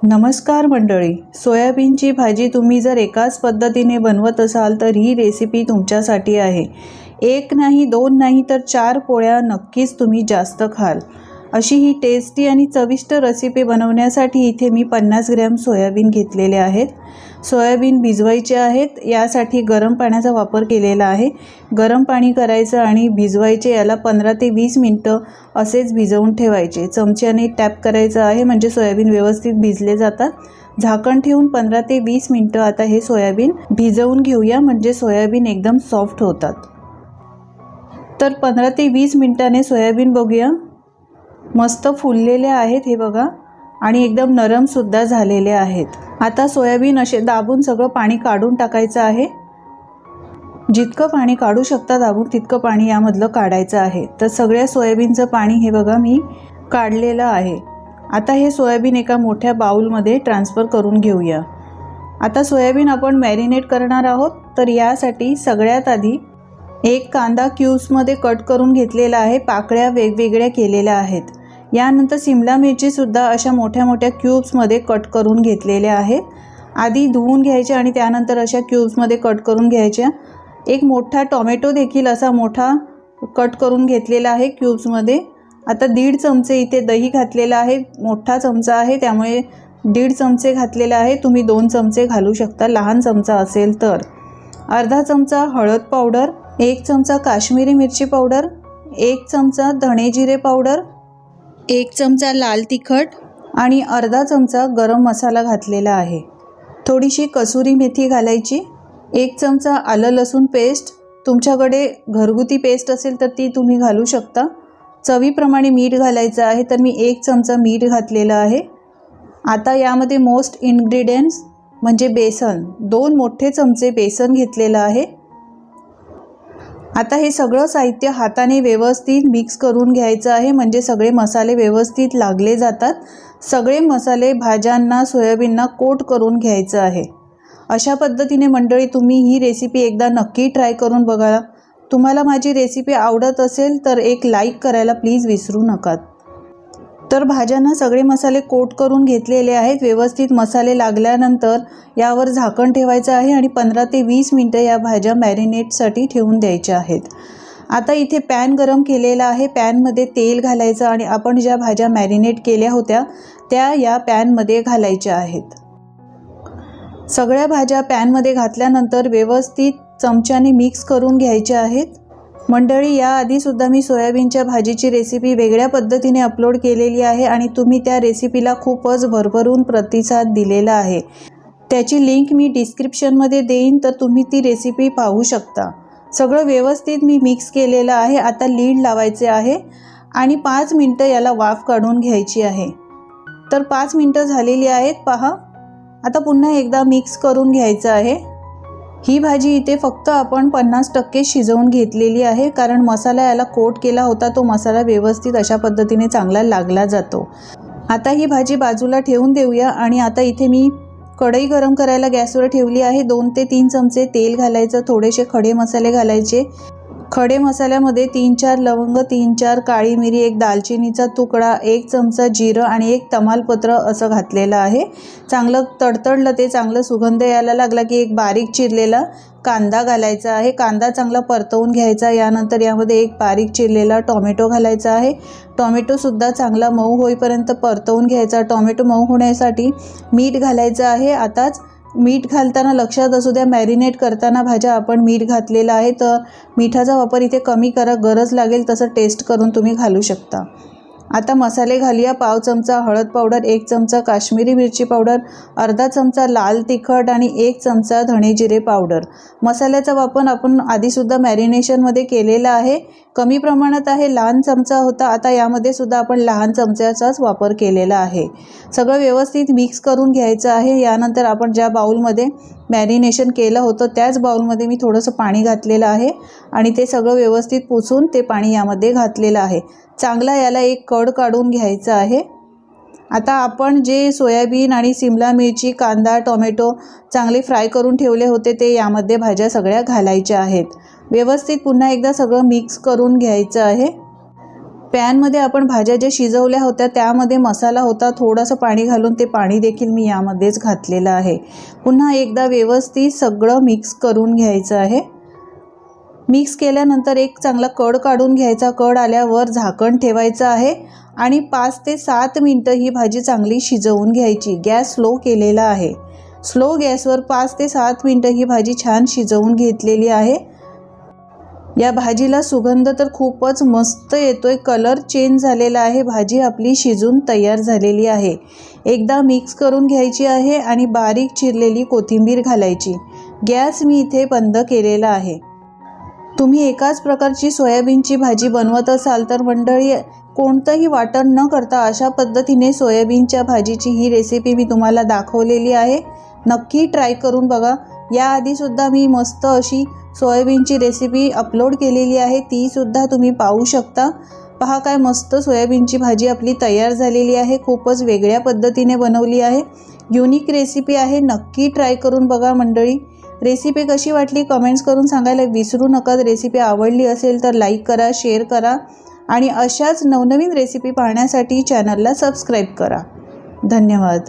नमस्कार मंडळी, सोयाबीनची भाजी तुम्ही जर एकाच पद्धतीने बनवत असाल तर ही रेसिपी तुमच्यासाठी आहे। एक नाही, दोन नाही तर 4 पोळ्या नक्कीच तुम्ही जास्त खाल अशी ही टेस्टी आणि चविष्ट रेसिपी बनवण्यासाठी इथे मी 50 ग्रॅम सोयाबीन घेतलेले आहेत। सोयाबीन भिजवायचे आहेत, यासाठी गरम पाण्याचा वापर केलेला आहे। गरम पाणी करायचं आणि भिजवायचे, याला 15 ते 20 मिनिटं असेच भिजवून ठेवायचे। चमच्याने टॅप करायचं आहे म्हणजे सोयाबीन व्यवस्थित भिजले जातात। झाकण ठेवून 15 ते 20 मिनिटं आता हे सोयाबीन भिजवून घेऊया, म्हणजे सोयाबीन एकदम सॉफ्ट होतात। तर 15 ते 20 मिनिटांनी सोयाबीन बघूया, मस्त फुललेले आहेत हे बघा, आणि एकदम नरम सुद्धा झालेले आहेत। आता सोयाबीन असे दाबून सगळं पाणी काढून टाकायचं आहे। जितकं पाणी काढू शकता दाबून तितकं पाणी यामधलं काढायचं आहे। तर सगळ्या सोयाबीनचं पाणी हे बघा मी काढलेलं आहे। आता हे सोयाबीन एका मोठ्या बाउलमध्ये ट्रान्सफर करून घेऊया। आता सोयाबीन आपण मॅरिनेट करणार आहोत, तर यासाठी सगळ्यात आधी एक कांदा क्यूब्समध्ये कट करून घेतलेला आहे। पाकळ्या वेगवेगळ्या केलेल्या आहेत। यानंतर शिमला मिरची सुद्धा अशा मोठ्या मोठ्या क्यूब्समध्ये कट करून घेतलेल्या आहेत। आधी धुवून घ्यायचे आणि त्यानंतर अशा क्यूब्समध्ये कट करून घ्यायच्या। एक मोठा टोमॅटो देखील असा मोठा कट करून घेतलेला आहे क्यूब्समध्ये। आता 1.5 चमचे इथे दही घातलेला आहे। मोठा चमचा आहे त्यामुळे 1.5 चमचे घातलेला आहे। तुम्ही 2 चमचे घालू शकता लहान चमचा असेल तर। अर्धा चमचा हळद पावडर, 1 चमचा काश्मीरी मिरची पावडर, 1 चमचा धणे जिरे पावडर, 1 चमचा लाल तिखट आणि अर्धा चमचा गरम मसाला घातलेला आहे। थोडीशी कसुरी मेथी घालायची, 1 चमचा आलं लसूण पेस्ट, तुमच्याकडे घरगुती पेस्ट असेल तर ती तुम्ही घालू शकता। चवीप्रमाणे मीठ घालायचं आहे, तर मी 1 चमचा मीठ घातलेलं आहे। आता यामध्ये मोस्ट इन्ग्रेडियंट्स म्हणजे बेसन, 2 मोठे चमचे बेसन घेतलेलं आहे। आता हे सगळं साहित्य हाताने व्यवस्थित मिक्स करून घ्यायचं आहे, म्हणजे सगळे मसाले व्यवस्थित लागले जातात। सगळे मसाले भाज्यांना सोयाबीनना कोट करून घ्यायचं आहे। अशा पद्धतीने मंडळी तुम्ही ही रेसिपी एकदा नक्की ट्राय करून बघा। तुम्हाला माझी रेसिपी आवडत असेल तर एक लाईक करायला प्लीज विसरू नका। तर भाज्यांना सगळे मसाले कोट करून घेतलेले आहेत। व्यवस्थित मसाले लागल्यानंतर यावर झाकण ठेवायचं आहे आणि 15 ते 20 मिनिटं या भाज्या मॅरिनेटसाठी ठेवून द्यायच्या आहेत। आता इथे पॅन गरम केलेला आहे। पॅनमध्ये तेल घालायचं आणि आपण ज्या भाज्या मॅरिनेट केल्या होत्या त्या या पॅनमध्ये घालायच्या आहेत। सगळ्या भाज्या पॅनमध्ये घातल्यानंतर व्यवस्थित चमच्याने मिक्स करून घ्यायच्या आहेत। मंडळी, याआधी सुद्धा मी सोयाबीनच्या भाजीची रेसिपी वेगळ्या पद्धतीने अपलोड केलेली आहे आणि तुम्ही त्या रेसिपीला खूपच भरभरून प्रतिसाद दिलेला आहे। त्याची लिंक मी डिस्क्रिप्शनमध्ये देईन, तर तुम्ही ती रेसिपी पाहू शकता। सगळं व्यवस्थित मी मिक्स केलेलं आहे। आता लीड लावायचे आहे आणि 5 मिनिटं याला वाफ काढून घ्यायची आहे। तर 5 मिनिटं झालेली आहेत पहा। आता पुन्हा एकदा मिक्स करून घ्यायचं आहे। ही भाजी इथे फक्त आपण 50% शिजवून घेतलेली आहे, कारण मसाला याला कोट केला होता, तो मसाला व्यवस्थित अशा पद्धतीने चांगला लागला जातो। आता ही भाजी बाजूला ठेवून देऊया आणि आता इथे मी कढई गरम करायला गॅसवर ठेवली आहे। 2 ते 3 चमचे तेल घालायचं, थोडेसे खडे मसाले घालायचे। खडे मसाल्यामध्ये 3-4 लवंग, 3-4 काळी मिरी, 1 दालचिनीचा तुकडा, 1 चमचा जिरं आणि 1 तमालपत्र असं घातलेलं आहे। चांगलं तडतडलं ते, चांगलं सुगंध यायला लागला की 1 बारीक चिरलेला कांदा घालायचा आहे। कांदा चांगला परतवून घ्यायचा। यानंतर यामध्ये 1 बारीक चिरलेला टोमॅटो घालायचा आहे। टोमॅटो सुद्धा चांगला मऊ होईपर्यंत परतवून घ्यायचा। टोमॅटो मऊ होण्यासाठी मीठ घालायचं आहे। आताच मीठ घालताना लक्षात असू द्या, मॅरिनेट करताना भाज्या आपण मीठ घातलेलं आहे, तर मिठाचा वापर इथे कमी करा, गरज लागेल तसं टेस्ट करून तुम्ही घालू शकता। आता मसाले घालूया। पाव चमचा हळद पावडर, 1 चमचा काश्मीरी मिरची पावडर, अर्धा चमचा लाल तिखट आणि 1 चमचा धणे जिरे पावडर। मसाल्याचा वापर आपण आधीसुद्धा मॅरिनेशनमध्ये केलेला आहे, कमी प्रमाणात आहे, लहान चमचा होता। आता यामध्ये सुद्धा आपण लहान चमच्याचाच वापर केलेला आहे। सगळं व्यवस्थित मिक्स करून घ्यायचं आहे। यानंतर आपण ज्या बाउलमध्ये मॅरिनेशन केलं होतं त्याच बाउलमध्ये मी थोडंसं पाणी घातलेलं आहे आणि ते सगळं व्यवस्थित पुसून ते पाणी यामध्ये घातलेलं आहे। चांगला याला एक कड काढून घ्यायचा आहे। आता आपण जे सोयाबीन आणि शिमला मिरची, कांदा, टोमॅटो चांगले फ्राय करून ठेवले होते ते यामध्ये भाज्या सगळ्या घालायच्या आहेत। व्यवस्थित पुन्हा एकदा सगळं मिक्स करून घ्यायचं आहे। पॅनमध्ये आपण भाज्या ज्या शिजवल्या होत्या त्यामध्ये मसाला होता, थोडंसं पाणी घालून ते पाणी देखील मी यामध्येच घातलेलं आहे। पुन्हा एकदा व्यवस्थित सगळं मिक्स करून घ्यायचं आहे। मिक्स केल्यानंतर एक चांगला कड काढून घ्यायचा। कड आल्यावर झाकण ठेवायचं आहे आणि 5 ते 7 मिनिटं ही भाजी चांगली शिजवून घ्यायची। गॅस स्लो केलेला आहे। स्लो गॅसवर 5 ते 7 मिनिटं ही भाजी छान शिजवून घेतलेली आहे। या भाजीला सुगंध तर खूपच मस्त येतोय, कलर चेंज झालेला आहे। भाजी आपली शिजून तयार झालेली आहे। एकदा मिक्स करून घ्यायची आहे आणि बारीक चिरलेली कोथिंबीर घालायची। गॅस मी इथे बंद केलेला आहे। तुम्ही एकाच प्रकारची सोयाबीनची भाजी बनवत असाल तर मंडळी, कोणतंही वाटण न करता अशा पद्धतीने सोयाबीनच्या भाजीची ही रेसिपी मी तुम्हाला दाखवलेली आहे। नक्की ट्राय करून बघा। याआधीसुद्धा मी मस्त अशी सोयाबीनची रेसिपी अपलोड केलेली आहे, ती सुद्धा तुम्ही पाहू शकता। पहा काय मस्त सोयाबीनची भाजी आपली तयार झालेली आहे। खूपच वेगळ्या पद्धतीने बनवली आहे, युनिक रेसिपी आहे। नक्की ट्राय करून बघा मंडळी। रेसिपी कशी वाटली कमेंट्स करून सांगायला विसरू नका। रेसिपी आवडली असेल तर लाईक करा, शेअर करा आणि अशाच नवनवीन रेसिपी पाहण्यासाठी चॅनलला सबस्क्राईब करा। धन्यवाद।